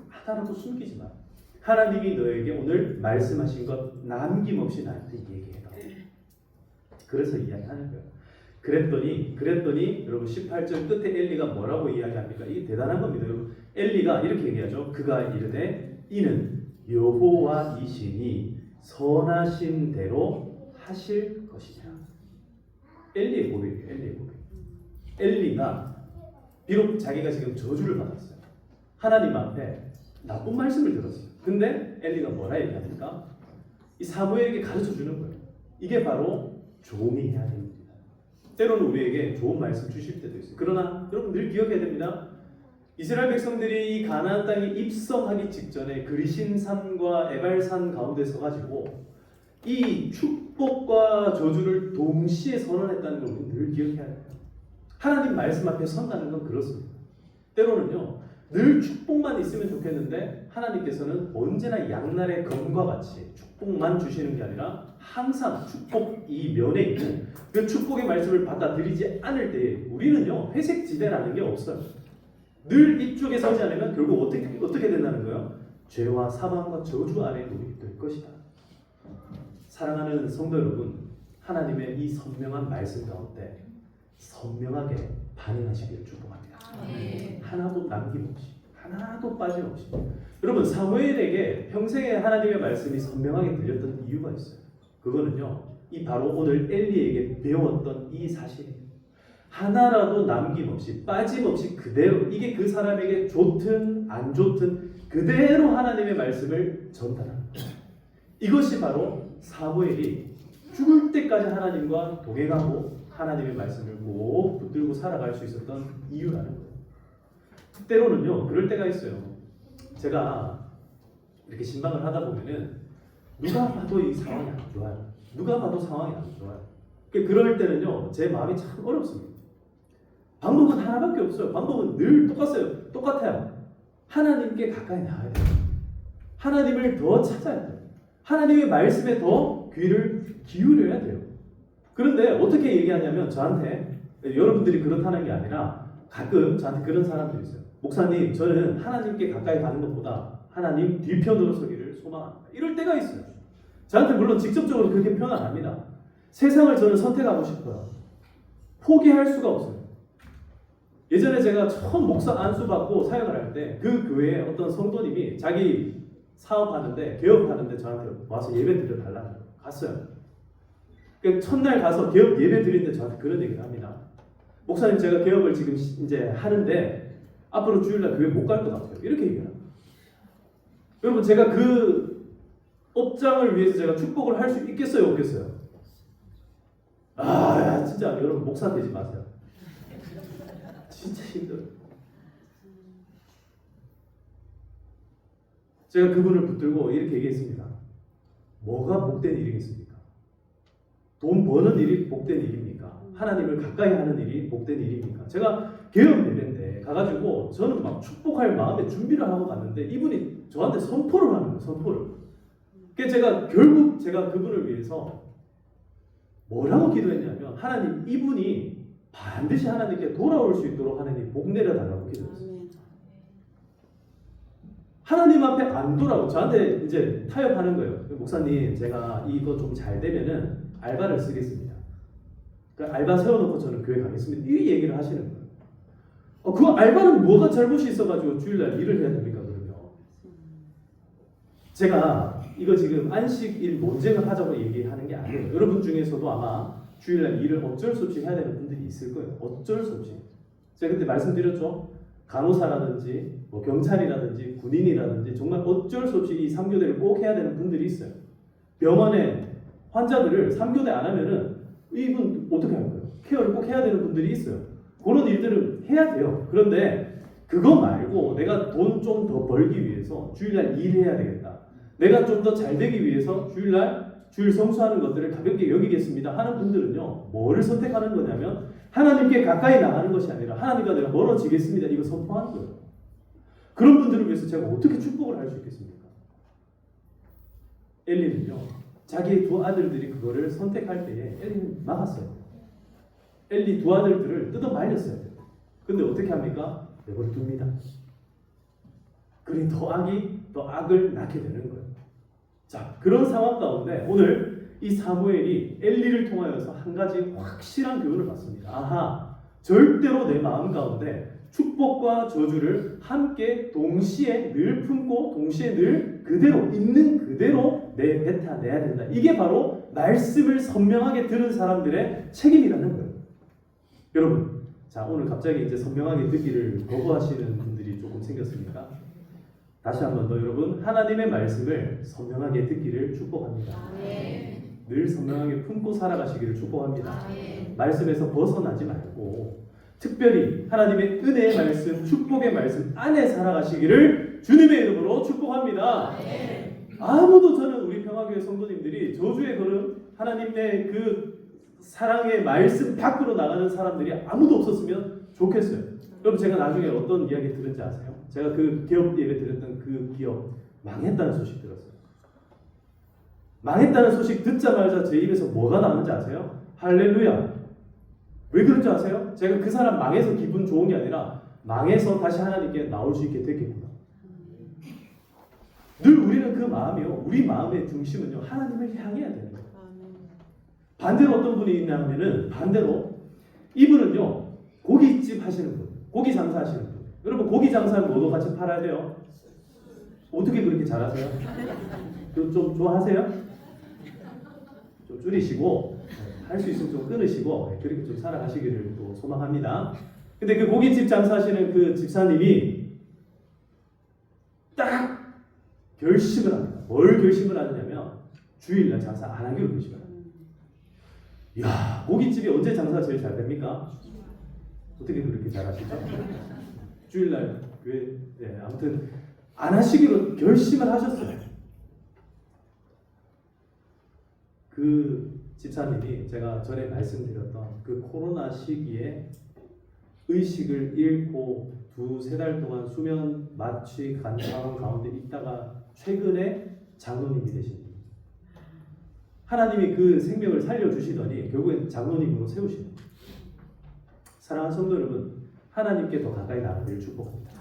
[SPEAKER 1] 하나라도 숨기지 마. 하나님이 너에게 오늘 말씀하신 것 남김없이 나한테 얘기해라. 그래서 이야기하는 거예요. 그랬더니 여러분 18절 끝에 엘리가 뭐라고 이야기합니까? 이게 대단한 겁니다. 여러분 엘리가 이렇게 얘기하죠. 그가 이르되 이는 여호와이시니 선하신 대로 하실 것이니라. 엘리의 고백이에요. 엘리가 비록 자기가 지금 저주를 받았어요. 하나님 앞에 나쁜 말씀을 들었어요. 근데 엘리가 뭐라 얘기합니까? 이 사무엘에게 가르쳐 주는 거예요. 이게 바로 종이 해야 됩니다. 때로는 우리에게 좋은 말씀 주실 때도 있어요. 그러나 여러분 늘 기억해야 됩니다. 이스라엘 백성들이 이 가나안 땅에 입성하기 직전에 그리심산과 에발산 가운데 서가지고 이 축복과 저주를 동시에 선언했다는 걸 우리는 늘 기억해야 돼요. 하나님 말씀 앞에 선다는 건 그렇습니다. 때로는요 늘 축복만 있으면 좋겠는데 하나님께서는 언제나 양날의 검과 같이 축복만 주시는 게 아니라 항상 축복 이 면에 있고 그 축복의 말씀을 받아들이지 않을 때 우리는요 회색지대라는 게 없어요. 늘 이쪽에 서지 않으면 결국 어떻게 된다는 거예요? 죄와 사망과 저주 아래 놓이게 될 것이다. 사랑하는 성도 여러분, 하나님의 이 선명한 말씀 가운데 선명하게 반응하시기를 축복합니다. 하나도 남김없이, 하나도 빠짐없이. 여러분, 사무엘에게 평생에 하나님의 말씀이 선명하게 들렸던 이유가 있어요. 그거는요, 이 바로 오늘 엘리에게 배웠던 이 사실이에요. 하나라도 남김없이, 빠짐없이 그대로, 이게 그 사람에게 좋든 안 좋든 그대로 하나님의 말씀을 전달하는 거예요. 이것이 바로 사무엘이 죽을 때까지 하나님과 동행하고 하나님의 말씀을 꼭 붙들고 살아갈 수 있었던 이유라는 거예요. 때로는요, 그럴 때가 있어요. 제가 이렇게 신방을 하다 보면은 누가 봐도 이 상황이 안 좋아요. 누가 봐도 상황이 안 좋아요. 그럴 때는요, 제 마음이 참 어렵습니다. 방법은 하나밖에 없어요. 방법은 늘 똑같아요. 하나님께 가까이 나가야 돼요. 하나님을 더 찾아야 돼요. 하나님의 말씀에 더 귀를 기울여야 돼요. 그런데 어떻게 얘기하냐면 저한테, 여러분들이 그렇다는 게 아니라 가끔 저한테 그런 사람들이 있어요. 목사님, 저는 하나님께 가까이 가는 것보다 하나님 뒤편으로 서기를 소망합니다. 이럴 때가 있어요. 저한테 물론 직접적으로 그렇게 표현 안 합니다. 세상을 저는 선택하고 싶어요. 포기할 수가 없어요. 예전에 제가 처음 목사 안수 받고 사역을 할 때 그 교회에 어떤 성도님이 자기 사업하는데, 개업하는데 저한테 와서 예배 드려달라는 거예요. 갔어요. 첫날 가서 개업 예배 드리는데 저한테 그런 얘기를 합니다. 목사님, 제가 개업을 지금 이제 하는데 앞으로 주일날 교회 못 갈 것 같아요. 이렇게 얘기를 합니다. 여러분, 제가 그 업장을 위해서 제가 축복을 할 수 있겠어요, 없겠어요? 진짜 여러분, 목사 되지 마세요. 진짜 힘들어요. 제가 그분을 붙들고 이렇게 얘기했습니다. 뭐가 복된 일이겠습니까? 돈 버는 일이 복된 일입니까? 하나님을 가까이 하는 일이 복된 일입니까? 제가 개업 예배인데 가가지고 저는 막 축복할 마음에 준비를 하고 갔는데 이분이 저한테 선포를 하는 거예요. 선포를. 그래서 결국 제가 그분을 위해서 뭐라고 기도했냐면, 하나님, 이분이 반드시 하나님께 돌아올 수 있도록 하나님 복 내려달라고 기도했어요. 하나님 앞에 안 돌아오고 저한테 이제 타협하는 거예요. 목사님, 제가 이거 좀 잘 되면은 알바를 쓰겠습니다. 그러니까 알바 세워놓고 저는 교회 가겠습니다. 이 얘기를 하시는 거예요. 그 알바는 뭐가 잘못이 있어가지고 주일날 일을 해야 됩니까, 그러면? 제가 이거 지금 안식일 논쟁을 하자고 얘기하는 게 아니에요. 여러분 중에서도 아마 주일날 일을 어쩔 수 없이 해야 되는 분들이 있을 거예요. 어쩔 수 없이. 제가 그때 말씀드렸죠. 간호사라든지 뭐 경찰이라든지 군인이라든지 정말 어쩔 수 없이 이 3교대를 꼭 해야 되는 분들이 있어요. 병원에 환자들을 3교대 안 하면은 이분 어떻게 할 거예요? 케어를 꼭 해야 되는 분들이 있어요. 그런 일들은 해야 돼요. 그런데 그거 말고 내가 돈 좀 더 벌기 위해서 주일날 일해야 되겠다. 내가 좀 더 잘 되기 위해서 주일날 주일 성수하는 것들을 가볍게 여기겠습니다 하는 분들은요, 뭐를 선택하는 거냐면 하나님께 가까이 나가는 것이 아니라 하나님과 내가 멀어지겠습니다, 이거 선포하는 거예요. 그런 분들을 위해서 제가 어떻게 축복을 할 수 있겠습니까? 엘리는요, 자기의 두 아들들이 그거를 선택할 때에 엘리는 막았어요. 엘리 두 아들들을 뜯어 말렸어요. 근데 어떻게 합니까? 내버려 둡니다. 그러니 더 악을 낳게 되는 거예요. 자, 그런 상황 가운데 오늘 이 사무엘이 엘리를 통하여서 한 가지 확실한 교훈을 받습니다. 절대로 내 마음 가운데 축복과 저주를 함께 동시에 늘 품고 동시에 늘 그대로 있는 그대로 뱉어내야 된다. 이게 바로 말씀을 선명하게 들은 사람들의 책임이라는 거예요. 여러분, 자, 오늘 갑자기 이제 선명하게 듣기를 거부하시는 분들이 조금 생겼습니까? 다시 한 번 더 여러분, 하나님의 말씀을 선명하게 듣기를 축복합니다. 늘 선명하게 품고 살아가시기를 축복합니다. 말씀에서 벗어나지 말고 특별히 하나님의 은혜의 말씀, 축복의 말씀 안에 살아가시기를 주님의 이름으로 축복합니다. 아무도 저는 우리 평화교회 성도님들이 저주의 걸음, 하나님의 그 사랑의 말씀 밖으로 나가는 사람들이 아무도 없었으면 좋겠어요. 여러분, 제가 나중에 어떤 이야기 들은지 아세요? 제가 그 기업 예배 드렸던 그 기업 망했다는 소식 들었어요. 망했다는 소식 듣자마자 제 입에서 뭐가 나오는지 아세요? 할렐루야. 왜 그런지 아세요? 제가 그 사람 망해서 기분 좋은 게 아니라 망해서 다시 하나님께 나올 수 있게 됐겠구나. 늘 우리는 그 마음이요, 우리 마음의 중심은요, 하나님을 향해야 되는 거예요. 반대로 어떤 분이 있냐면은 반대로 이분은요 고깃집 하시는 분, 고기 장사하시는 분. 여러분 고기 장사는 뭐도 같이 팔아야 돼요? 어떻게 그렇게 잘하세요? 좀 좋아하세요? 좀 줄이시고 할 수 있으면 좀 끊으시고 그렇게 좀 살아가시기를 또 소망합니다. 근데 그 고깃집 장사하시는 그 집사님이 딱 결심을 합니다. 뭘 결심을 하느냐면 주일날 장사 안 하기로 결심을 합니다. 이야, 고깃집이 언제 장사가 제일 잘 됩니까? 어떻게 그렇게 잘하시죠? 주일날 왜? 네, 아무튼 안 하시기로 결심을 하셨어요. 그 집사님이 제가 전에 말씀드렸던 그 코로나 시기에 의식을 잃고 2-3달 동안 수면 마취 간 상황 가운데 있다가 최근에 장로님이 되신 분. 하나님이 그 생명을 살려주시더니 결국엔 장로님으로 세우시는 거예요. 사랑하는 성도 여러분, 하나님께 더 가까이 나가기를 축복합니다.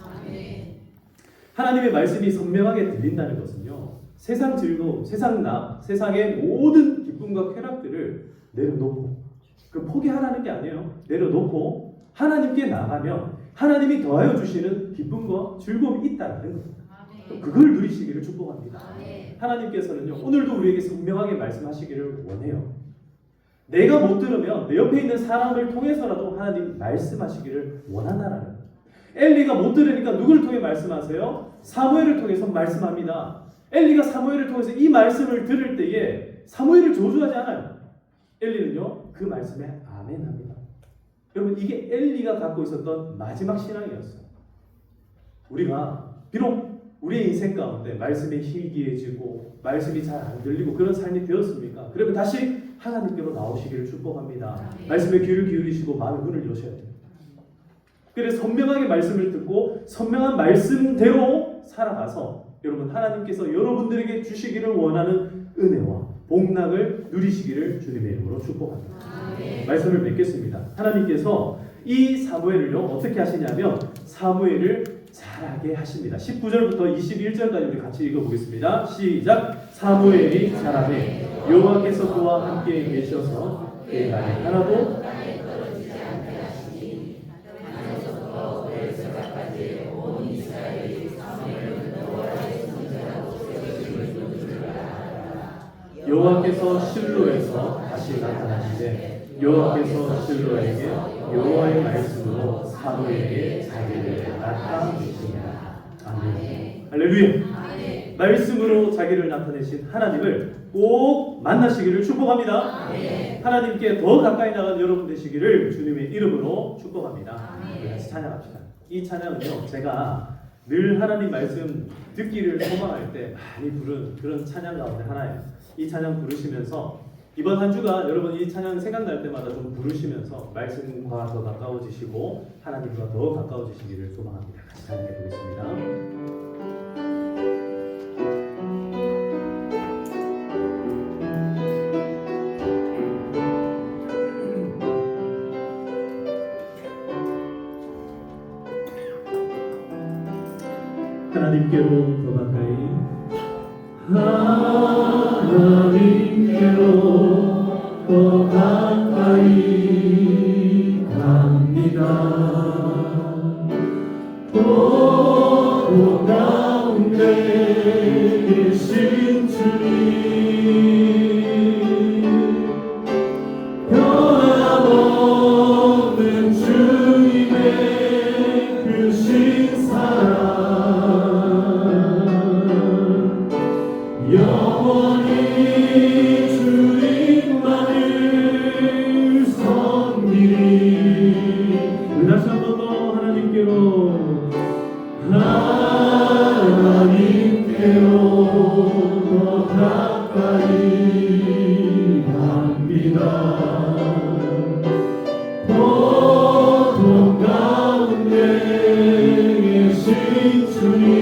[SPEAKER 1] 하나님의 말씀이 선명하게 들린다는 것은요, 세상 즐거움, 세상의 모든 기쁨과 쾌락들을 내려놓고, 그 포기하라는 게 아니에요. 내려놓고 하나님께 나가면 하나님이 더하여 주시는 기쁨과 즐거움이 있다는 겁니다. 그걸 누리시기를 축복합니다. 하나님께서는요, 오늘도 우리에게 선명하게 말씀하시기를 원해요. 내가 못 들으면 내 옆에 있는 사람을 통해서라도 하나님 말씀하시기를 원한다라는 거예요. 엘리가 못 들으니까 누구를 통해 말씀하세요? 사무엘을 통해서 말씀합니다. 엘리가 사무엘을 통해서 이 말씀을 들을 때에 사무엘을 저주하지 않아요. 엘리는요, 그 말씀에 아멘합니다. 여러분, 이게 엘리가 갖고 있었던 마지막 신앙이었어요. 우리가 비록 우리의 인생 가운데 말씀이 희귀해지고 말씀이 잘 안 들리고 그런 삶이 되었습니까? 그러면 다시 하나님께로 나오시기를 축복합니다. 말씀에 귀를 기울이시고 마음의 문을 여셔야 됩니다. 그래서 선명하게 말씀을 듣고 선명한 말씀대로 살아가서 여러분, 하나님께서 여러분들에게 주시기를 원하는 은혜와 복락을 누리시기를 주님의 이름으로 축복합니다. 말씀을 맺겠습니다. 하나님께서 이 사무엘을요 어떻게 하시냐면 사무엘을 자라게 하십니다. 19절부터 21절까지 우리 같이 읽어보겠습니다. 시작. 사무엘이 자라매 여호와께서 그와 함께 계셔서 그의 날에 하나도 여호와께서 실로에서 다시 나타나시되 여호와께서 실로에게 여호와의 말씀으로 사무엘에게 자기를 나타내시니라. 아멘. 할렐루야. 말씀으로 자기를 나타내신 하나님을 꼭 만나시기를 축복합니다. 하나님께 더 가까이 나간 여러분 되시기를 주님의 이름으로 축복합니다. 우리 같이 찬양합시다. 이 찬양은요, 제가 늘 하나님 말씀 듣기를 소망할 때 많이 부른 그런 찬양 가운데 하나예요. 이 찬양 부르시면서 이번 한 주가 여러분 이 찬양 생각날 때마다 좀 부르시면서 말씀과 더 가까워지시고 하나님과 더 가까워지시기를 소망합니다. 같이 찬양해 보겠습니다. 하나님께로 더 가까이 하나님께로 더 가까이 갑니다. 보호 가운데 계신 주님 변함없는 주님의 크신 사랑 영원히 주님만을 섬기리. 우리 다시 한 번 더 하나님께로 더 가까이 갑니다. 보통 가운데 계신 주님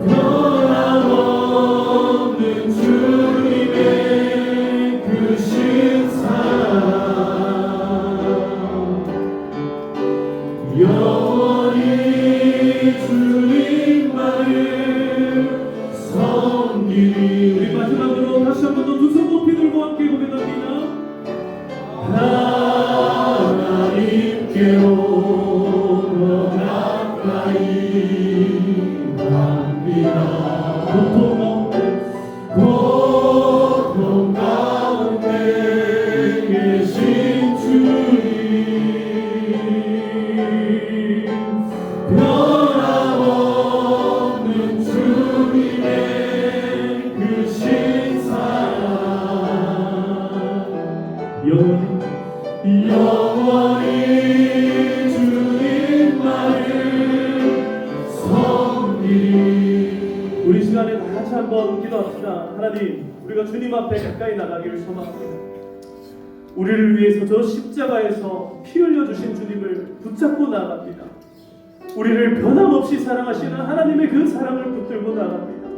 [SPEAKER 1] 변함없는 주님의 크신 사랑 영원히 주님만을 고통 가운데 계신 주님, 변함없는 주님의 크신 사랑, 영원히 주님만을 섬기리. 우리 시간에 다시 한번 기도합시다. 하나님, 우리가 주님 앞에 가까이 나가기를 소망합니다. 우리를 위해서 저 십자가에서 피 흘려 주신 주님을 붙잡고 나갑니다. 우리를 변함없이 사랑하시는 하나님의 그 사랑을 붙들고 나갑니다.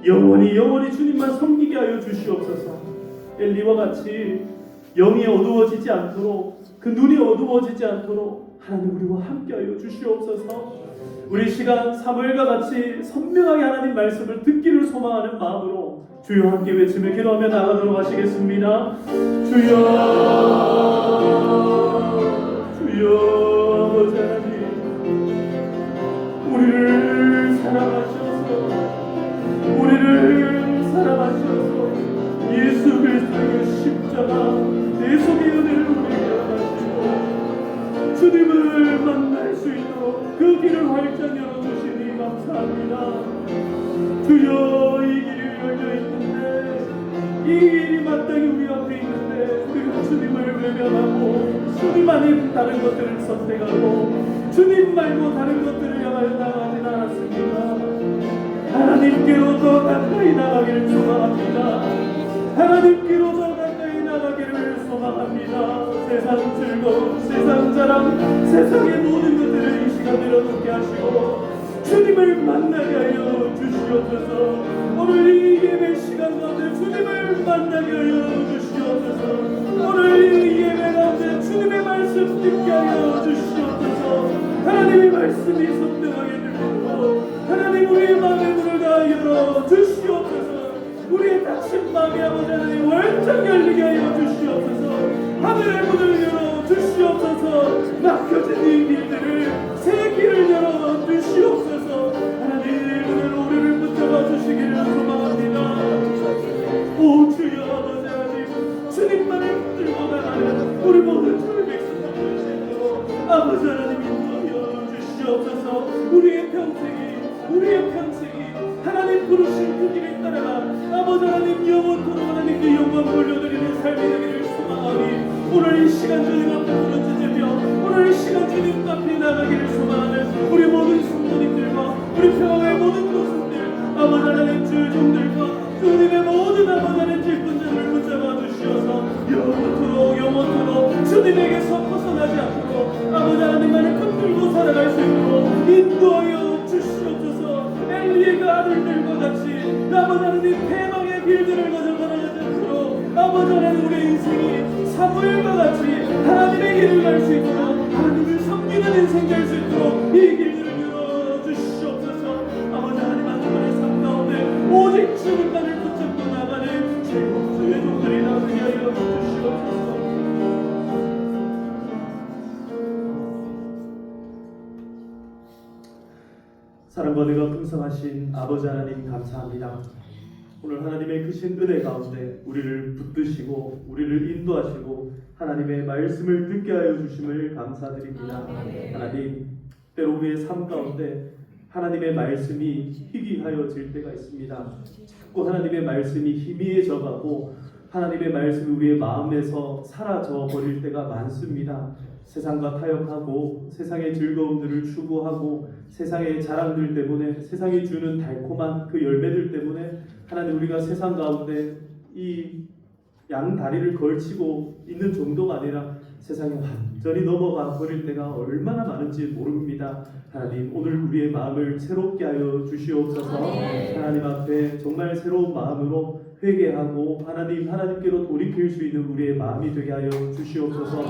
[SPEAKER 1] 영원히 주님만 섬기게 하여 주시옵소서. 엘리와 같이 영이 어두워지지 않도록, 그 눈이 어두워지지 않도록 하나님 우리와 함께하여 주시옵소서. 우리 시간 사무엘과 같이 선명하게 하나님 말씀을 듣기를 소망하는 마음으로 주여 함께 외치며 기도하며 나가도록 하시겠습니다. 주여, 주여 아버지 하나님, 우리를 사랑하셔서 예수 그리스도의 십자가 내 속의 은혜를 우리에게 하시고 주님을 만날 수 있도록 그 길을 활짝 열어주시니 감사합니다. 주여, 이 길이 열려 있는데, 이 길이 마땅히 우리 앞에 있는데 우리가 주님을 외면하고 주님 아닌 다른 것들을 선택하고 주님 말고 다른 것들을 향하여 나가진 않았습니다. 하나님께로 더 가까이 나가기를 소망합니다. 하나님께로 더 가까이 나가기를 소망합니다. 세상 즐거움, 세상 자랑, 세상의 모든 것들을 이 시간 내려놓게 하시고 주님을 만나게 하여 주시옵소서. 오늘 이 예배 시간 가운데 주님을 만나게 하여 주시옵소서. 오늘 이 예배 가운데 주님의 말씀 듣게 하여 주시옵소서. 하나님의 말씀이 선명하게 들리고 하나님 우리의 마음의 문을 다 열어 주시옵소서. 우리의 닫힌 마음이 아버지 하나님 활짝 열리게 하여 주시옵소서. 하늘의 문을 열어 주시옵소서. 막혀진 이 길들을 새 길을 열어 주시옵소서. 하나님 오늘 우리를 붙잡아 주시기를 소망합니다. 오 주여 아버지 하나님, 주님만을 붙들고 나가는 우리 모든 주의 백성들 되시도록 아버지 하나님 인도하여 주시옵소서. 우리의 평생이 하나님 부르신 그 길에 따라 아버지 하나님 영원토록 하나님께 영광 돌려드리는 삶이 되기를 소망하니 오늘 이 시간 주님 앞에 부르짖으며 오늘 이 시간 주님 앞에 나가기를 소망하는 우리 모든 성도님들과 우리 평화의 모든 교수들, 아버지 하나님 주의 종들과 주님의 모든 아버지 하나님 질문들을 붙잡아 주시어서 영원토록 주님에게서 벗어나지 않도록 아버지 하나님만을 붙들고 살아갈 수 있도록 인도하여 주시옵소서. 엘리의 아들들과 같이 아버지 하나님 대망의 길들을 가져 걸어가지 않도록 아버지 하나님 우리의 인생이 사무엘과 같이 하나님의 길을 갈 수 있도록 하나님을 섬기는 인생 될 수 있도록 이 길들을 열어주시옵소서. 아버지 하나님 하나님의 삶 가운데 오직 주님만을 붙잡고 나가는 최고 주의 종들이 나오게 하여 주시옵소서. 사랑과 은혜가 풍성하신 아버지 하나님 감사합니다. 오늘 하나님의 크신 은혜 가운데 우리를 붙드시고 우리를 인도하시고 하나님의 말씀을 듣게 하여 주심을 감사드립니다. 하나님, 때로 우리의 삶 가운데 하나님의 말씀이 희귀하여질 때가 있습니다. 자꾸 하나님의 말씀이 희미해져 가고 하나님의 말씀이 우리의 마음에서 사라져 버릴 때가 많습니다. 세상과 타협하고 세상의 즐거움들을 추구하고 세상의 자랑들 때문에 세상이 주는 달콤한 그 열매들 때문에 하나님 우리가 세상 가운데 이 양다리를 걸치고 있는 정도가 아니라 세상에 완전히 넘어가 버릴 때가 얼마나 많은지 모릅니다. 하나님 오늘 우리의 마음을 새롭게 하여 주시옵소서. 하나님 앞에 정말 새로운 마음으로 회개하고 하나님께로 돌이킬 수 있는 우리의 마음이 되게 하여 주시옵소서.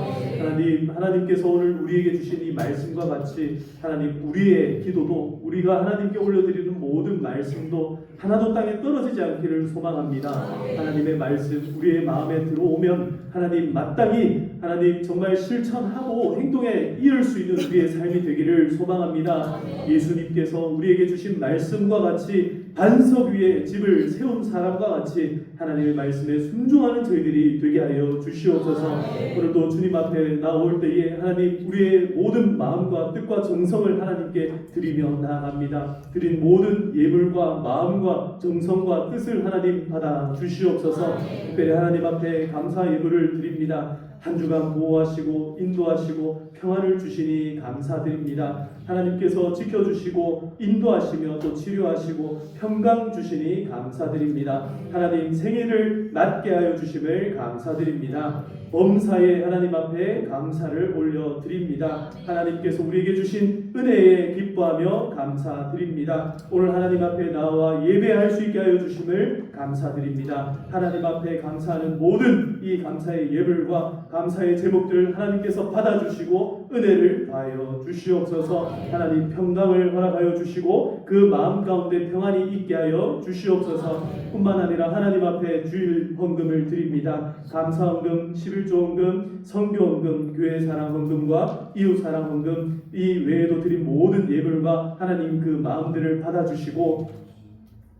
[SPEAKER 1] 하나님께서 오늘 우리에게 주신 이 말씀과 같이 하나님 우리의 기도도 우리가 하나님께 올려드리는 모든 말씀도 하나도 땅에 떨어지지 않기를 소망합니다. 하나님의 말씀 우리의 마음에 들어오면 하나님 마땅히 하나님 정말 실천하고 행동에 이을 수 있는 우리의 삶이 되기를 소망합니다. 예수님께서 우리에게 주신 말씀과 같이 반석 위에 집을 세운 사람과 같이 하나님의 말씀에 순종하는 저희들이 되게 하여 주시옵소서. 오늘도 주님 앞에 나올 때에 하나님 우리의 모든 마음과 뜻과 정성을 하나님께 드리며 나아갑니다. 드린 모든 예물과 마음과 정성과 뜻을 하나님 받아 주시옵소서. 특별히 하나님 앞에 감사 예물을 드립니다. 한 주간 보호하시고 인도하시고 평안을 주시니 감사드립니다. 하나님께서 지켜주시고 인도하시며 또 치료하시고 평강 주시니 감사드립니다. 하나님 생일을 낮게 하여 주심을 감사드립니다. 범사에 하나님 앞에 감사를 올려드립니다. 하나님께서 우리에게 주신 은혜에 기뻐하며 감사드립니다. 오늘 하나님 앞에 나와 예배할 수 있게 하여 주심을 감사드립니다. 하나님 앞에 감사하는 모든 이 감사의 예물과 감사의 제목들을 하나님께서 받아주시고 은혜를 더하여 주시옵소서. 하나님 평강을 허락하여 주시고 그 마음 가운데 평안이 있게 하여 주시옵소서. 뿐만 아니라 하나님 앞에 주일 헌금을 드립니다. 감사 헌금, 11조 헌금, 선교 헌금, 교회 사랑 헌금과 이웃 사랑 헌금, 이 외에도 드린 모든 예물과 하나님 그 마음들을 받아주시고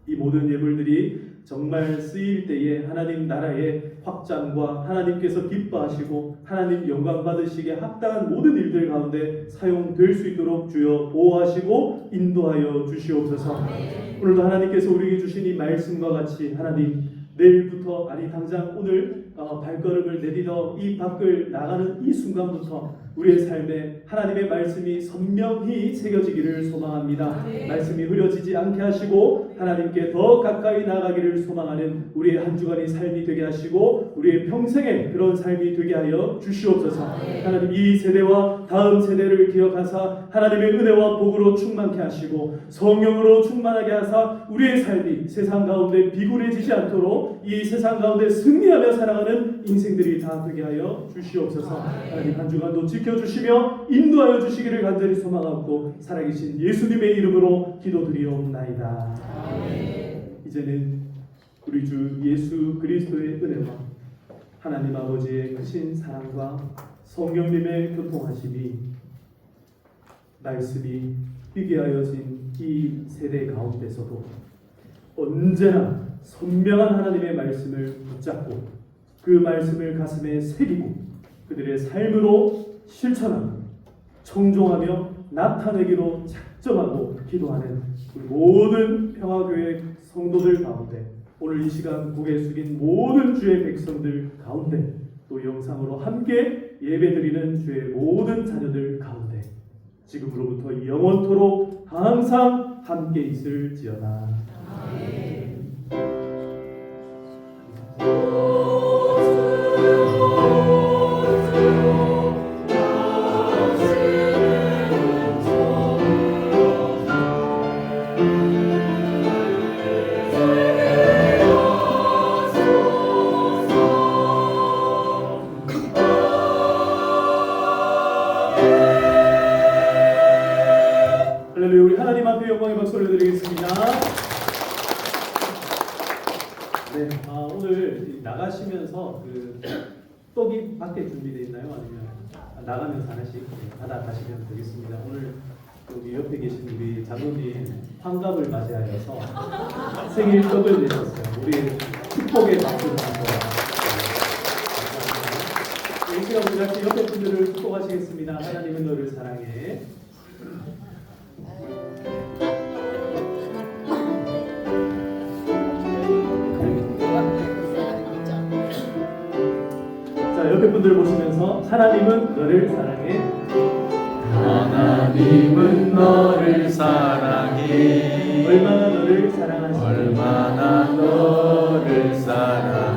[SPEAKER 1] 이 모든 예물들이 정말 쓰일 때에 하나님 나라의 확장과 하나님께서 기뻐하시고 하나님 영광 받으시기에 합당한 모든 일들 가운데 사용될 수 있도록 주여 보호하시고 인도하여 주시옵소서. 오늘도 하나님께서 우리에게 주신 이 말씀과 같이 하나님 내일부터 아니 당장 오늘 발걸음을 내딛어 이 밖을 나가는 이 순간부터 우리의 삶에 하나님의 말씀이 선명히 새겨지기를 소망합니다. 말씀이 흐려지지 않게 하시고 하나님께 더 가까이 나가기를 소망하는 우리의 한 주간의 삶이 되게 하시고 우리의 평생에 그런 삶이 되게 하여 주시옵소서. 하나님 이 세대와 다음 세대를 기억하사 하나님의 은혜와 복으로 충만케 하시고 성령으로 충만하게 하사 우리의 삶이 세상 가운데 비굴해지지 않도록 이 세상 가운데 승리하며 살아가는 인생들이 다 되게 하여 주시옵소서. 하나님 한 주간도 지켜주시며 인도하여 주시기를 간절히 소망하고 살아계신 예수님의 이름으로 기도드리옵나이다. 이제는 우리 주 예수 그리스도의 은혜와 하나님 아버지의 크신 사랑과 성령님의 교통하심이 말씀이 비게 하여진 이 세대 가운데서도 언제나 선명한 하나님의 말씀을 붙잡고 그 말씀을 가슴에 새기고 그들의 삶으로 실천하고 청종하며 나타내기로 작정하고 기도하는 우리 모든 평화교회 성도들 가운데 오늘 이 시간 고개 숙인 모든 주의 백성들 가운데 또 영상으로 함께 예배드리는 주의 모든 자녀들 가운데 지금으로부터 영원토록 항상 함께 있을지어다. 아멘. 우리 하나님 앞에 영광의 박수 올려드리겠습니다. 네, 오늘 나가시면서 그 떡이 밖에 준비되어 있나요? 아니면 나가면서 하나씩 받아 가시면 되겠습니다. 오늘 여기 옆에 계신 우리 장로님 환갑을 맞이하여서 생일 떡을 내셨어요. 우리 축복의 박수를 한번. 이 시간 우리 같이 옆에 분들을 축복하시겠습니다. 하나님은 너를 사랑해. 자, 옆에 분들 보시면서 하나님은 너를 사랑해.
[SPEAKER 2] 하나님은 너를 사랑해.
[SPEAKER 1] 얼마나 너를 사랑하시는지.
[SPEAKER 2] 얼마나 너를 사랑해.